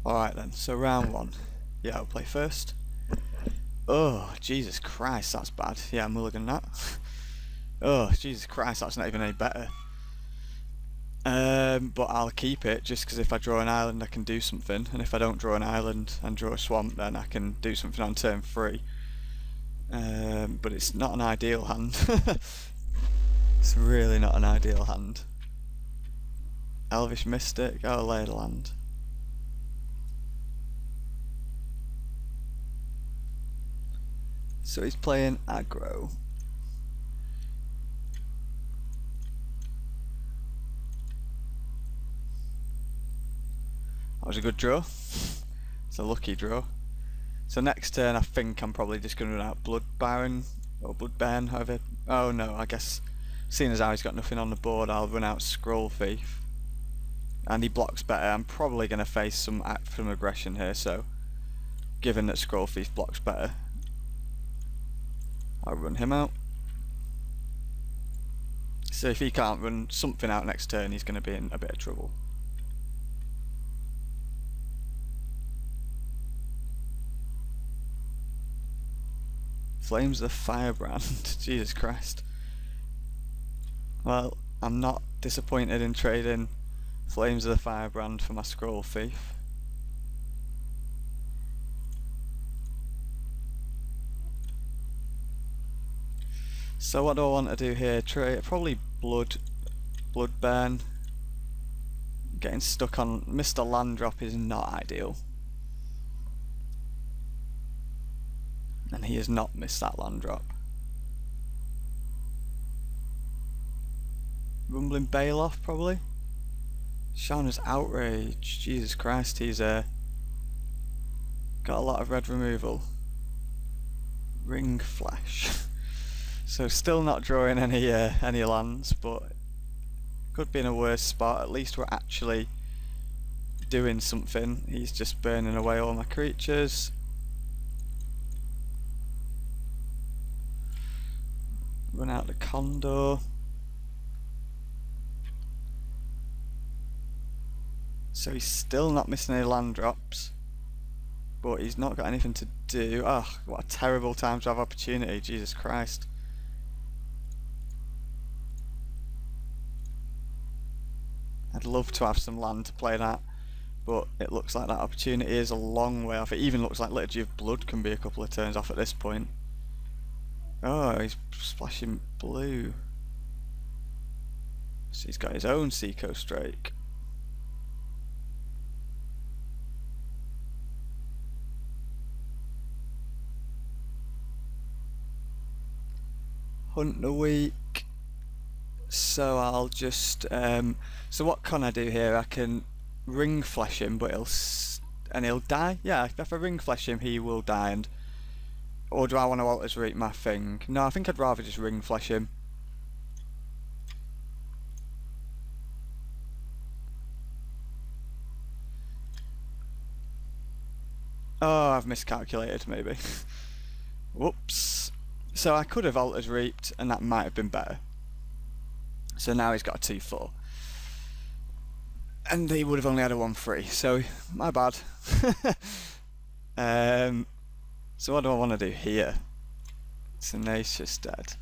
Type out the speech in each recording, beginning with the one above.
Alright then, so round one. Yeah, I'll play first. Oh, Jesus Christ, that's bad. Yeah, I'm mulligan that. Oh, Jesus Christ, that's not even any better. But I'll keep it just because if I draw an island I can do something, and if I don't draw an island and draw a swamp then I can do something on turn 3. But it's not an ideal hand. It's really not an ideal hand. Elvish Mystic, oh, lay the land. So he's playing aggro. That was a good draw. It's a lucky draw. So next turn I think I'm probably just going to run out Blood Baron or Blood Baron, however. Oh no, I guess seeing as how he's got nothing on the board, I'll run out Scroll Thief. And he blocks better. I'm probably going to face some aggression here, so given that Scroll Thief blocks better, I'll run him out. So if he can't run something out next turn, he's going to be in a bit of trouble. Flames of the Firebrand. Jesus Christ. Well, I'm not disappointed in trading Flames of the Firebrand for my Scroll Thief. So what do I want to do here? Probably Bloodburn. Getting stuck on Mr. Land Drop is not ideal. And he has not missed that land drop. Rumbling Baloth probably. Shauna's Outrage. Jesus Christ, he's got a lot of red removal. Ring Flash. So still not drawing any lands, but could be in a worse spot. At least we're actually doing something. He's just burning away all my creatures. Run out the Condor. So he's still not missing any land drops, but he's not got anything to do. Oh, what a terrible time to have opportunity, Jesus Christ. I'd love to have some land to play that, but it looks like that opportunity is a long way off. It even looks like Liturgy of Blood can be a couple of turns off at this point. Oh, he's splashing blue. So he's got his own Seacoast Drake. Hunt the week. So I'll just so what can I do here? I can ring flash him, but he'll die. Yeah, if I ring flash him, he will die. And or do I want to Altars Reap my thing? No, I think I'd rather just ring flash him. Oh, I've miscalculated maybe. Whoops. So I could have Altars Reaped and that might have been better. So now he's got a 2-4. And he would have only had a 1-3, so my bad. So what do I want to do here? Tenacious Dead.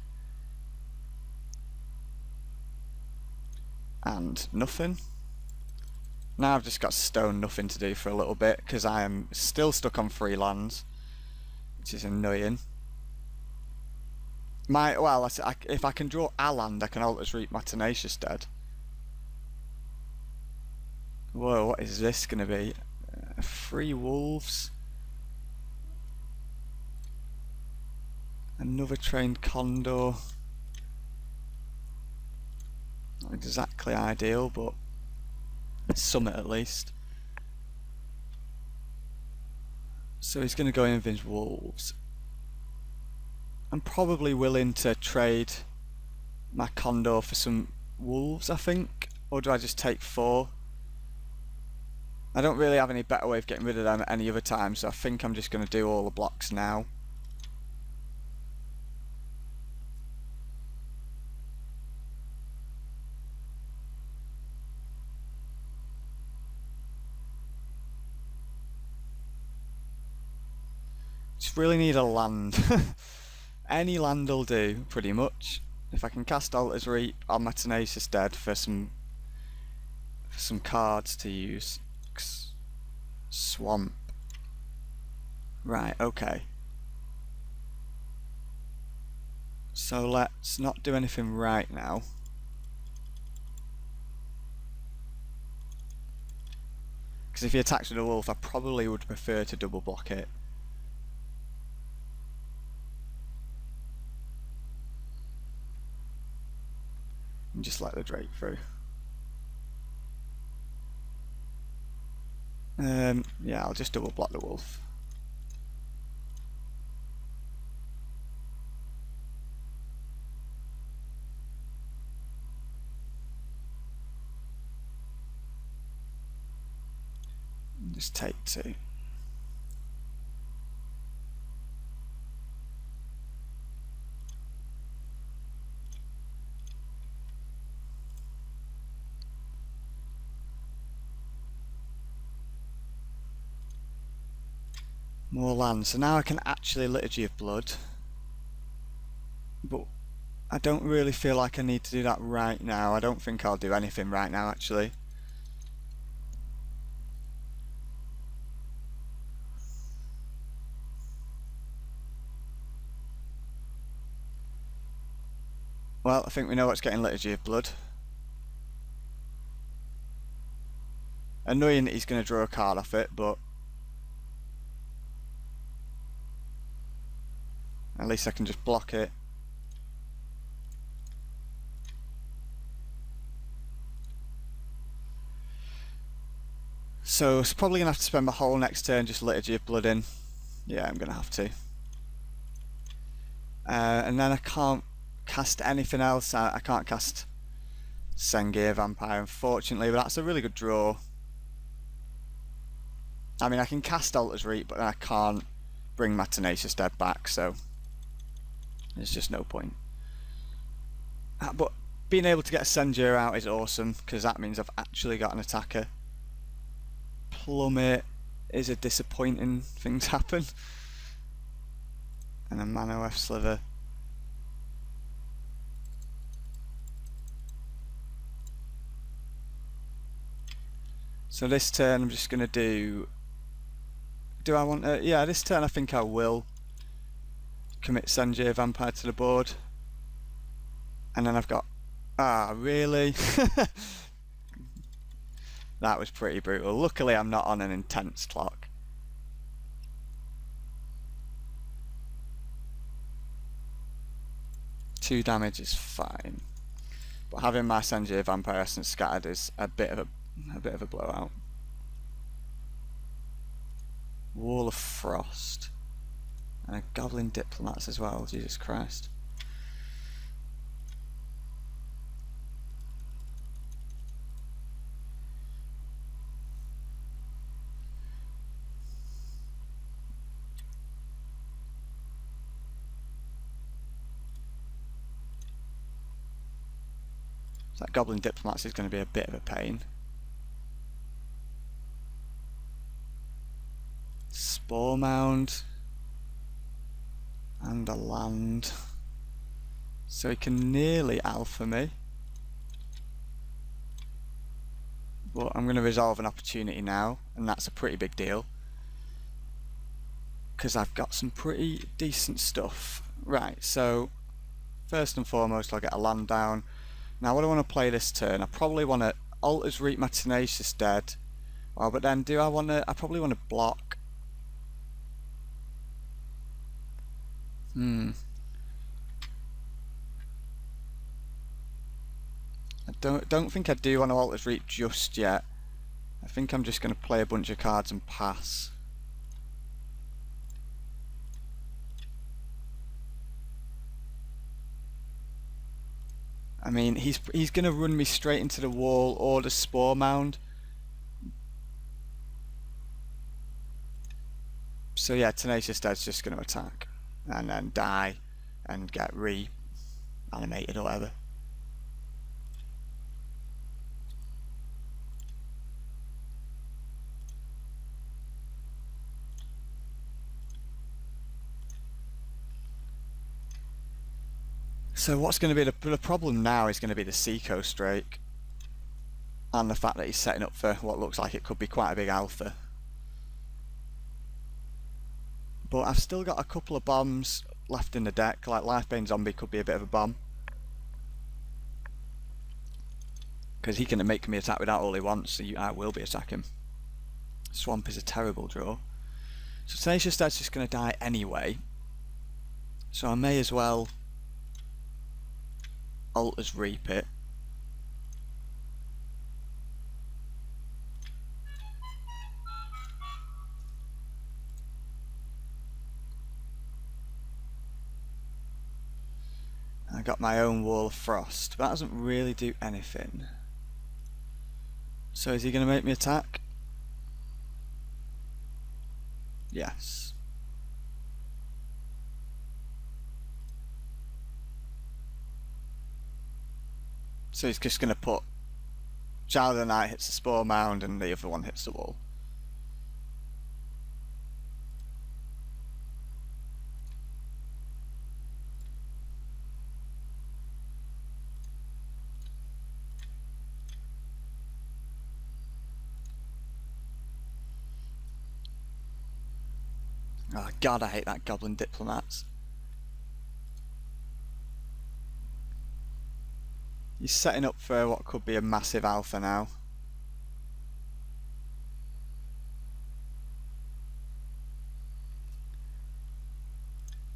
And nothing. Now I've just got stone nothing to do for a little bit, because I am still stuck on 3 lands, which is annoying. If I can draw a land, I can Altars Reap my Tenacious Dead. Whoa, what is this going to be? 3 wolves. Another trained condor. Not exactly ideal, but summit at least. So he's going to go in with wolves. I'm probably willing to trade my condor for some wolves, I think. Or do I just take 4? I don't really have any better way of getting rid of them at any other time, so I think I'm just going to do all the blocks now. just really need a land. Any land will do, pretty much. If I can cast Altar's Reap on my Tenacious Dead for some cards to use. Swamp. Right, okay. So let's not do anything right now. Because if he attacks with a wolf, I probably would prefer to double block it. And just let the Drake through. Yeah, I'll just double block the wolf. Just take 2. More land. So now I can actually Liturgy of Blood. But I don't really feel like I need to do that right now. I don't think I'll do anything right now, actually. Well, I think we know what's getting Liturgy of Blood. Annoying that he's going to draw a card off it, but at least I can just block it. So it's probably going to have to spend my whole next turn just Liturgy of Blood in. Yeah, I'm going to have to. And then I can't cast anything else. I can't cast Sengir Vampire, unfortunately, but that's a really good draw. I mean, I can cast Altar's Reap, but then I can't bring my Tenacious Dead back, so there's just no point. But being able to get a Sengir out is awesome, because that means I've actually got an attacker. Plummet is a disappointing thing to happen. And a Manoweth Sliver. So this turn I'm just going to do... Do I want to... Yeah, this turn I think I will commit Sengir Vampire to the board. And then I've got... Ah, really? That was pretty brutal. Luckily I'm not on an intense clock. Two damage is fine. But having my Sengir Vampire Essence scattered is a bit of a blowout. Wall of Frost. And a Goblin Diplomats as well, Jesus Christ. So that Goblin Diplomats is going to be a bit of a pain. Spore Mound. And a land. So he can nearly alpha me. But I'm going to resolve an opportunity now, and that's a pretty big deal. Because I've got some pretty decent stuff. Right, so first and foremost I'll get a land down. Now what I want to play this turn, I probably want to Altar's Reap my Tenacious Dead. Oh, but then do I want to, I probably want to block. I don't think I do want to Altar's Reap just yet. I think I'm just going to play a bunch of cards and pass. I mean, he's going to run me straight into the wall or the Spore Mound. So yeah, Tenacious Dead's just going to attack and then die and get reanimated or whatever. So what's going to be the problem now is going to be the Seacoast Drake. And the fact that he's setting up for what looks like it could be quite a big alpha. But I've still got a couple of bombs left in the deck, like Lifebane Zombie could be a bit of a bomb. Because he can make me attack without all he wants, so I will be attacking. Swamp is a terrible draw. So Tenacious Dead's just going to die anyway. So I may as well ult as Reap it. I got my own Wall of Frost, but that doesn't really do anything. So is he going to make me attack? Yes. So he's just going to put Child of the Night hits the Spore Mound and the other one hits the wall. Oh god, I hate that Goblin Diplomats. He's setting up for what could be a massive alpha now.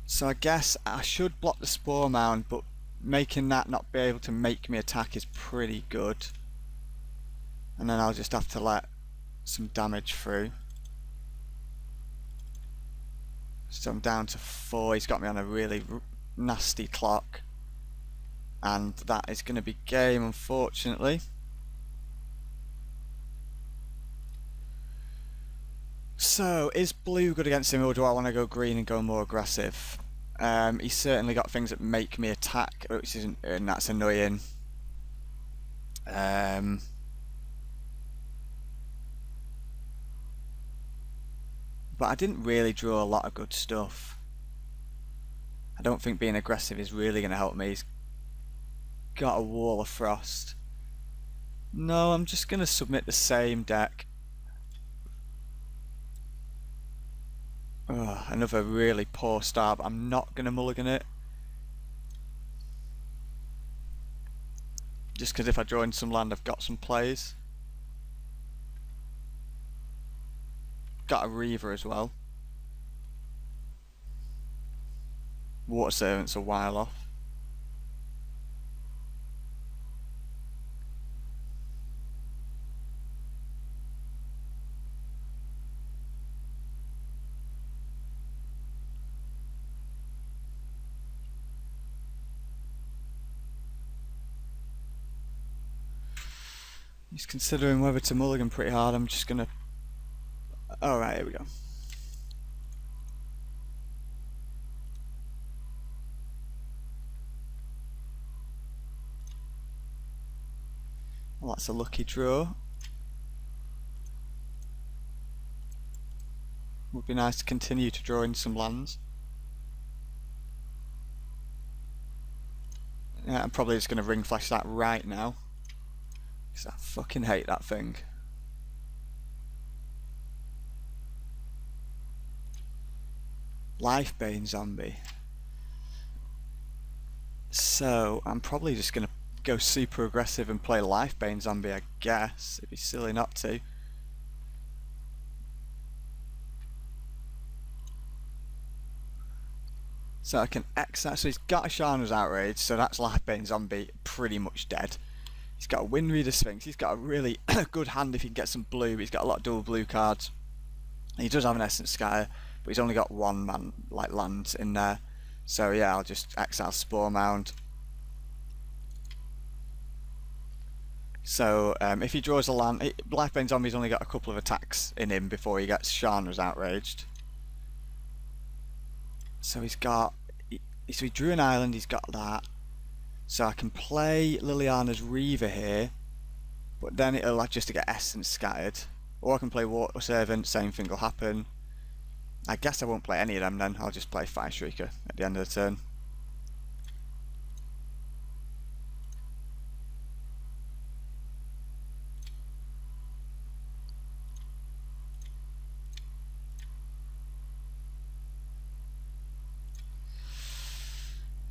So I guess I should block the Spore Mound, but making that not be able to make me attack is pretty good. And then I'll just have to let some damage through. So I'm down to 4, he's got me on a really nasty clock. And that is going to be game, unfortunately. So, is blue good against him, or do I want to go green and go more aggressive? He's certainly got things that make me attack, which isn't, and that's annoying. But I didn't really draw a lot of good stuff. I don't think being aggressive is really going to help me. He's got a Wall of Frost. No, I'm just going to submit the same deck. Oh, another really poor start, but I'm not going to mulligan it. Just because if I draw in some land, I've got some plays. Got a Reaver as well. Water Servant's a while off. He's considering whether to mulligan pretty hard. I'm just gonna... Alright, here we go. Well, that's a lucky draw. Would be nice to continue to draw in some lands. Yeah, I'm probably just going to ring flash that right now. Because I fucking hate that thing. Lifebane Zombie. So, I'm probably just going to go super aggressive and play Lifebane Zombie, I guess. It'd be silly not to. So I can X that. So he's got a Shana's Outrage, so that's Lifebane Zombie pretty much dead. He's got a Wind Reader Sphinx. He's got a really good hand if he can get some blue. He's got a lot of dual blue cards. He does have an Essence Scatter, but he's only got one land in there. So yeah, I'll just exile Spore Mound. So if he draws a land, Lifebane Zombie's only got a couple of attacks in him before he gets Shana's Outraged. So he's got, so he drew an island, he's got that. So I can play Liliana's Reaver here, but then it'll just to get Essence Scattered. Or I can play Water Servant, same thing will happen. I guess I won't play any of them then, I'll just play Fire Shrieker at the end of the turn.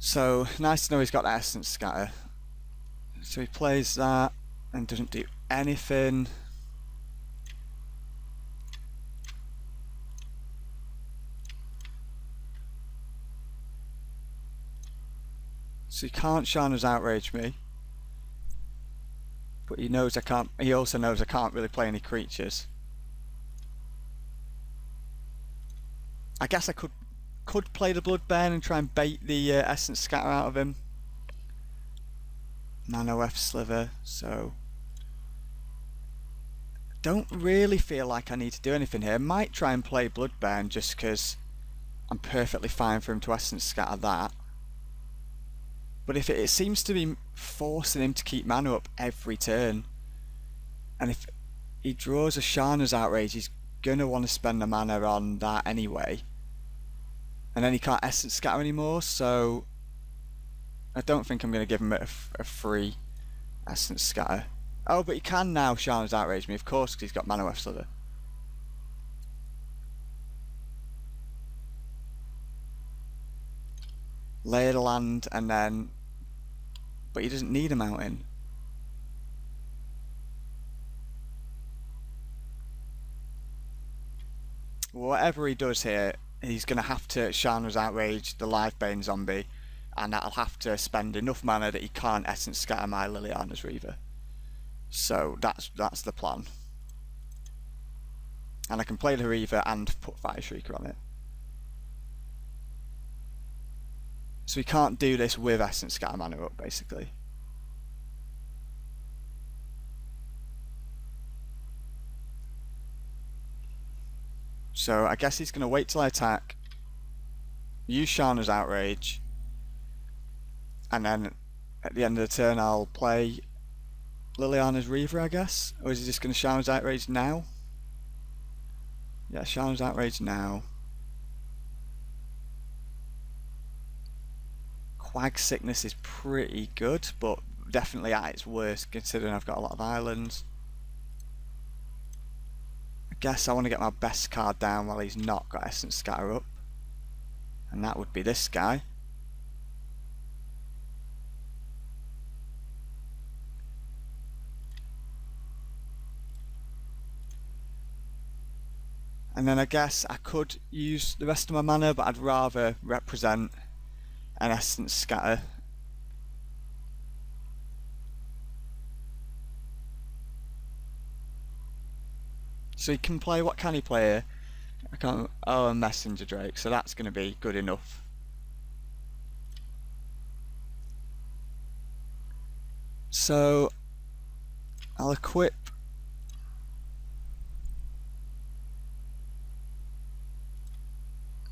So, nice to know he's got that Essence Scatter. So he plays that and doesn't do anything. So he can't Shana's Outrage me. But he knows I can't. He also knows I can't really play any creatures. I guess I could play the Bloodburn and try and bait the Essence Scatter out of him. Nano F Sliver, so don't really feel like I need to do anything here. Might try and play Bloodburn just because I'm perfectly fine for him to Essence Scatter that. But if it seems to be forcing him to keep mana up every turn, and if he draws a Shana's Outrage, he's gonna want to spend the mana on that anyway. And then he can't Essence Scatter anymore, so I don't think I'm going to give him a free Essence Scatter. Oh, but he can now Shana's Outrage me, of course, because he's got Mana Weft Slither. Lay the land, and then... But he doesn't need a mountain. Whatever he does here, he's going to have to Shana's Outrage the Livebane zombie, and that'll have to spend enough mana that he can't Essence Scatter my Liliana's Reaver. So that's the plan. And I can play the Reaver and put Fire Shrieker on it. So he can't do this with Essence Scatter mana up, basically. So I guess he's going to wait till I attack, use Shana's Outrage, and then at the end of the turn I'll play Liliana's Reaver, I guess? Or is he just going to Shana's Outrage now? Yeah, Shana's Outrage now. Quag Sickness is pretty good, but definitely at its worst considering I've got a lot of islands. I guess I want to get my best card down while he's not got Essence Scatter up. And that would be this guy. And then I guess I could use the rest of my mana, but I'd rather represent an Essence Scatter. So he can play, what can he play here? I can't, oh, a Messenger Drake, so that's going to be good enough. So I'll equip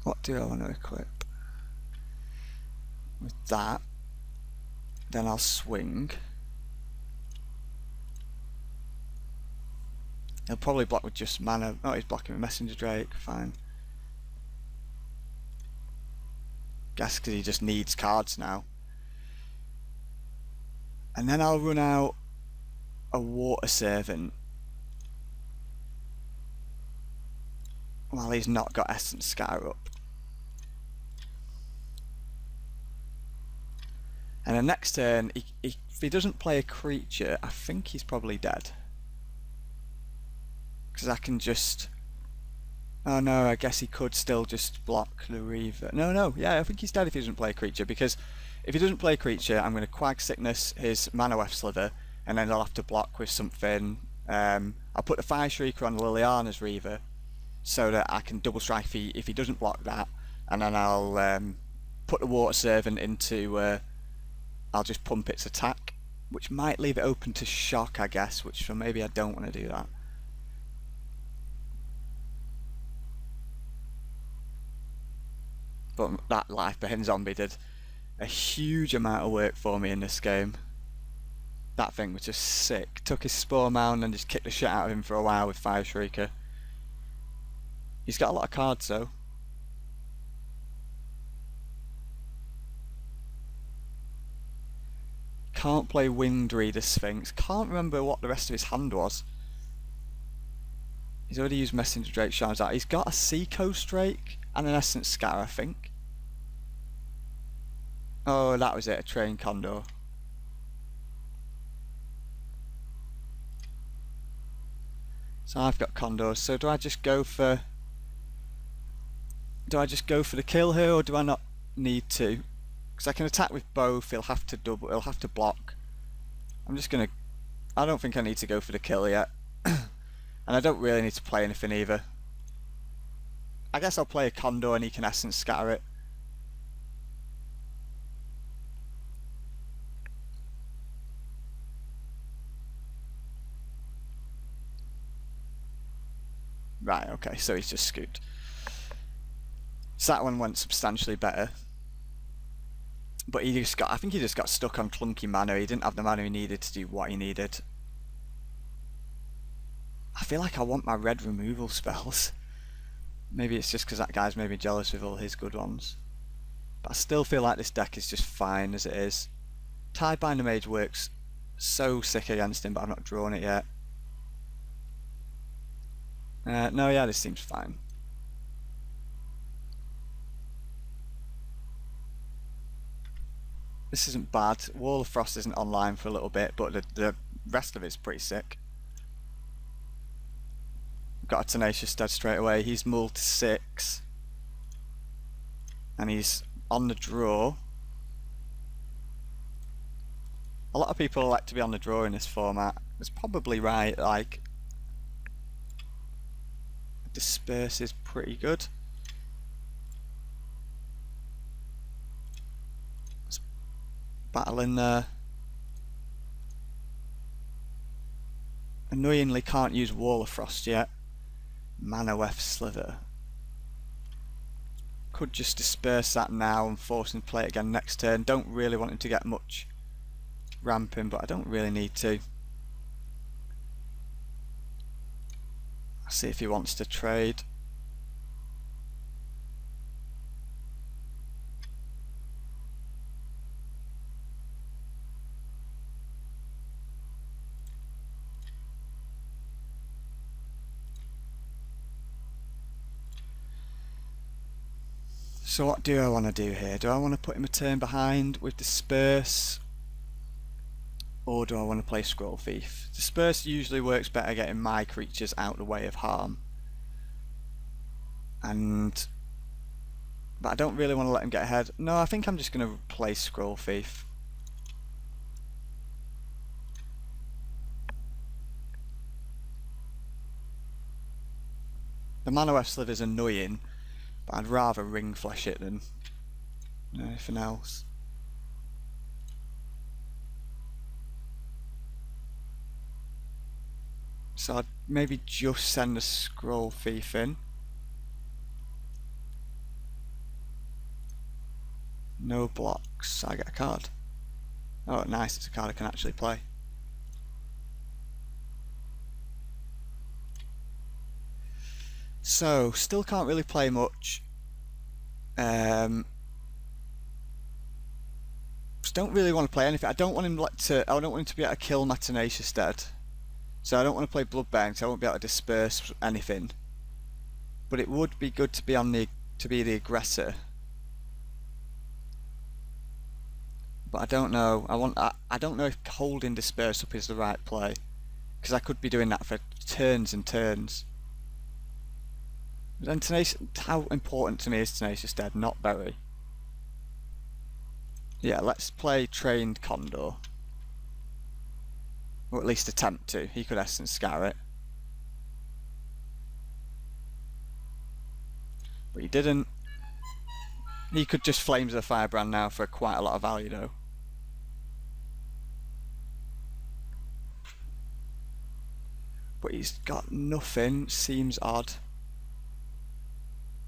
what do I want to equip? With that, then I'll swing. He'll probably block with just mana. Oh, he's blocking with Messenger Drake, fine. Guess because he just needs cards now. And then I'll run out a Water Servant while he's not got Essence Scatter up. And the next turn, if he doesn't play a creature, I think he's probably dead. Because I can just... Oh no, I guess he could still just block the Reaver. No, yeah, I think he's dead if he doesn't play a creature, because if he doesn't play a creature, I'm going to Quag Sickness his Mana Weft Slither, and then I'll have to block with something. I'll put the Fire Shrieker on Liliana's Reaver, so that I can double strike if he doesn't block that, and then I'll put the Water Servant into... I'll just pump its attack, which might leave it open to shock, I guess, which so maybe I don't want to do that. But that Livebane zombie did a huge amount of work for me in this game. That thing was just sick. Took his Spore Mound and just kicked the shit out of him for a while with Fire Shrieker. He's got a lot of cards though. Can't play Winged Reader Sphinx. Can't remember what the rest of his hand was. He's already used Messenger Drake, Shines out. He's got a Seacoast Drake and an Essence Scatter, I think. Oh, that was it, a train condor. So I've got condors, so do I just go for the kill here, or do I not need to? Because I can attack with both, he'll have to block. I'm just gonna, I don't think I need to go for the kill yet. And I don't really need to play anything either. I guess I'll play a condor and he can essence scatter it. Right, okay, so he's just scooped. So that one went substantially better. But I think he just got stuck on clunky mana. He didn't have the mana he needed to do what he needed. I feel like I want my red removal spells. Maybe it's just because that guy's made me jealous with all his good ones. But I still feel like this deck is just fine as it is. Tidebinder Mage works so sick against him, but I've not drawn it yet. No, yeah, this seems fine. This isn't bad. Wall of Frost isn't online for a little bit, but the rest of it's pretty sick. Got a Tenacious Dead straight away. He's mulled to 6. And he's on the draw. A lot of people like to be on the draw in this format. It's probably right, like... Disperse is pretty good. Let's battle in there. Annoyingly can't use Wall of Frost yet. Manaweth Slither. Could just disperse that now and force him to play it again next turn. Don't really want him to get much ramping, but I don't really need to. I'll see if he wants to trade. So what do I want to do here? Do I want to put him a turn behind with Disperse? Or do I want to play Scroll Thief? Disperse usually works better getting my creatures out the way of harm. But I don't really want to let him get ahead. No, I think I'm just going to play Scroll Thief. The Manaweth Slither is annoying, but I'd rather Ring Flesh it than anything else. So I'd maybe just send a Scroll Thief in. No blocks. I get a card. Oh, nice. It's a card I can actually play. So, still can't really play much. Just don't really want to play anything. I don't want him to be able to kill my Tenacious Dead. So I don't want to play Bloodbearing because I won't be able to disperse anything. But it would be good to be the aggressor. But I don't know. I don't know if holding Disperse up is the right play, because I could be doing that for turns and turns. But then how important to me is Tenacious Dead? Not very. Yeah, let's play Trained Condor. Or at least attempt to. He could Essence Scar it. But he didn't. He could just Flames of the Firebrand now for quite a lot of value though. But he's got nothing. Seems odd.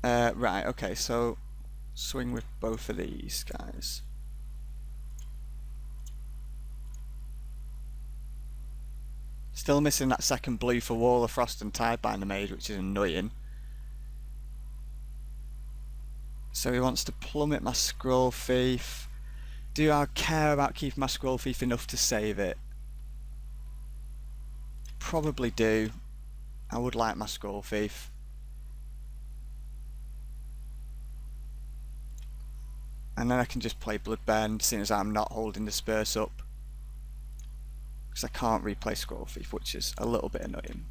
Right, okay, so swing with both of these guys. Still missing that second blue for Wall of Frost and Tidebinder Mage, which is annoying. So he wants to plummet my Scroll Thief. Do I care about keeping my Scroll Thief enough to save it? Probably do. I would like my Scroll Thief. And then I can just play Bloodburn, seeing as I'm not holding the Disperse up. Because I can't replay Scroll Thief, which is a little bit annoying.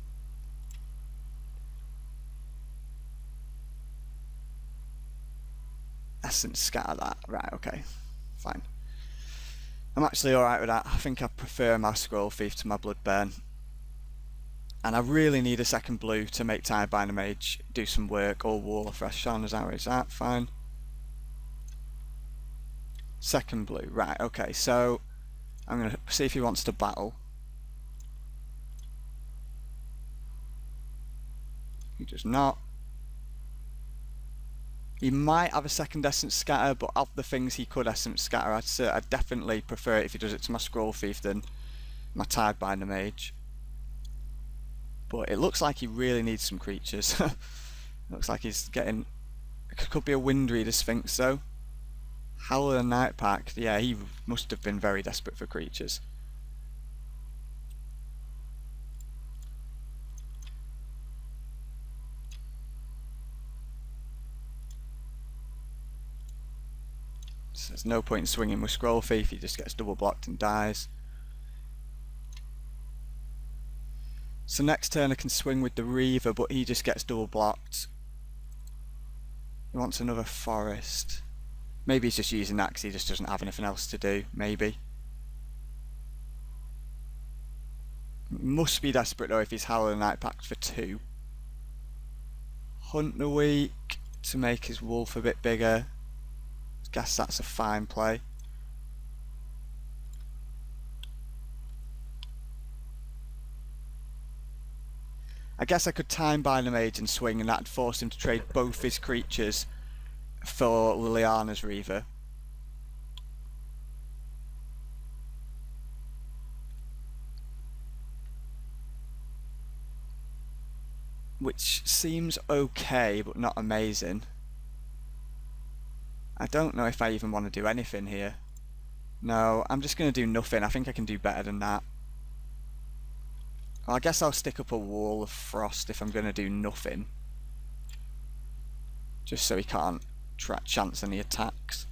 Essence Scatter that. Right, okay. Fine. I'm actually alright with that. I think I prefer my Scroll Thief to my Bloodburn. And I really need a second blue to make Tidebinder Mage do some work, or Wall of Fresh Shauna's Arrow. Is that fine? Second blue. Right, okay, so I'm going to see if he wants to battle. He does not. He might have a second Essence Scatter, but of the things he could Essence Scatter, I'd definitely prefer it if he does it to my Scroll Thief than my Tidebinder Mage. But it looks like he really needs some creatures. Looks like he's getting... It could be a Windreader Sphinx though. Howler and Night Pack, yeah, he must have been very desperate for creatures. So there's no point in swinging with Scroll Thief, he just gets double blocked and dies. So next turn I can swing with the Reaver, but he just gets double blocked. He wants another Forest. Maybe he's just using that because he just doesn't have anything else to do, maybe. Must be desperate though if he's Howler Night Pact for 2. Hunt the Weak to make his wolf a bit bigger. Guess that's a fine play. I guess I could Tidebinder Mage and swing, and that'd force him to trade both his creatures for Liliana's Reaver. Which seems okay, but not amazing. I don't know if I even want to do anything here. No, I'm just going to do nothing. I think I can do better than that. Well, I guess I'll stick up a Wall of Frost if I'm going to do nothing. Just so he can't chance any attacks.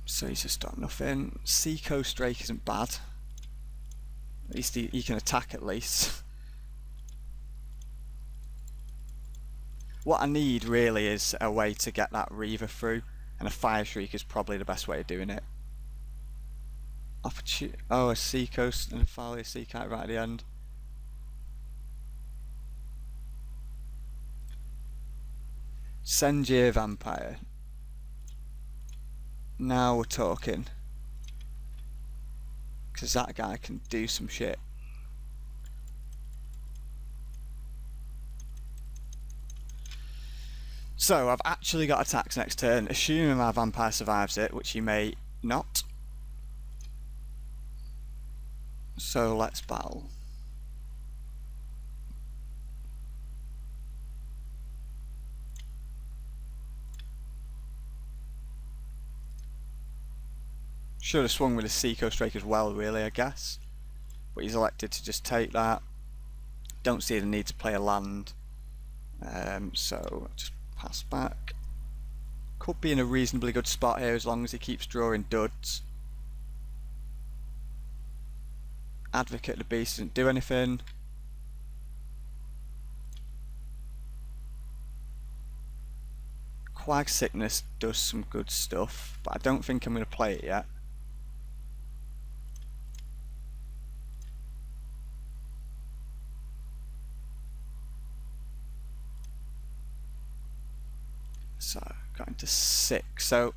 So he's just done nothing. Seacoast Drake isn't bad. At least he can attack at least. What I need really is a way to get that Reaver through, and a Fire Shriek is probably the best way of doing it. Oh, a Seacoast and a Thalia Sea Kite right at the end. Senjir Vampire. Now we're talking. Because that guy can do some shit. So I've actually got attacks next turn, assuming my vampire survives it, which he may not. So let's battle. Should have swung with a Seacoast Drake as well, really, I guess. But he's elected to just take that. Don't see the need to play a land. So just pass back. Could be in a reasonably good spot here as long as he keeps drawing duds. Advocate of the Beast doesn't do anything. Quag Sickness does some good stuff, but I don't think I'm going to play it yet. So, got into 6. So,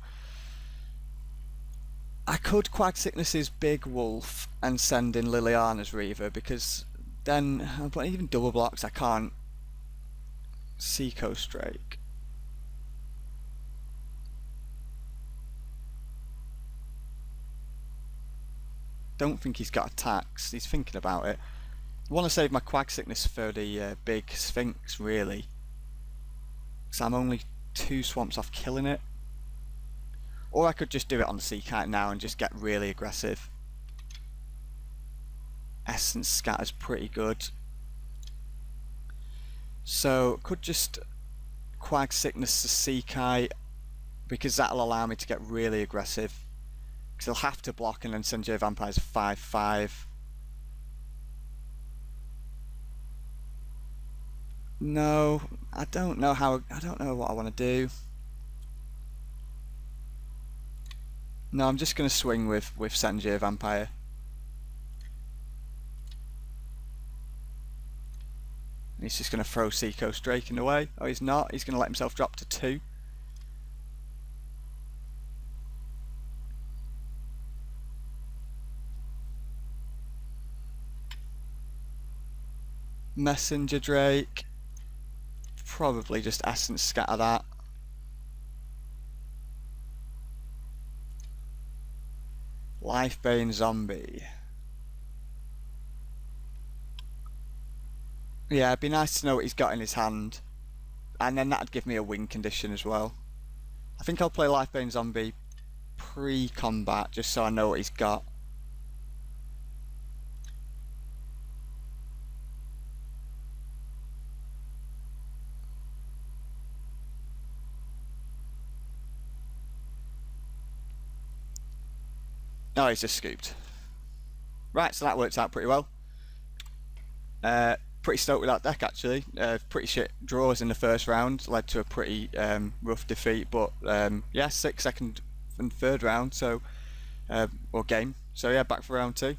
I could Quag Sickness's Big Wolf and send in Liliana's Reaver, because then, but even double blocks, I can't Seacoast Drake. Don't think he's got attacks, he's thinking about it. I want to save my Quag Sickness for the big Sphinx, really. Because I'm only 2 swamps off killing it. Or I could just do it on the Sea Kite now and just get really aggressive. Essence Scatter's pretty good. So, could just Quag Sickness to Seakai, because that'll allow me to get really aggressive. Because he'll have to block, and then Senjay Vampire's 5/5. No, I don't know what I want to do. No, I'm just going to swing with Senjay Vampire. He's just going to throw Seacoast Drake in the way. Oh, he's not. He's going to let himself drop to 2. Messenger Drake. Probably just Essence Scatter that. Lifebane Zombie. Yeah, it'd be nice to know what he's got in his hand. And then that'd give me a win condition as well. I think I'll play Lifebane Zombie pre-combat, just so I know what he's got. Oh, he's just scooped. Right, so that works out pretty well. Pretty stoked with that deck, actually. Pretty shit draws in the first round, led to a pretty rough defeat, but yeah, 6th, 2nd and 3rd round, so or game. So yeah, back for round 2.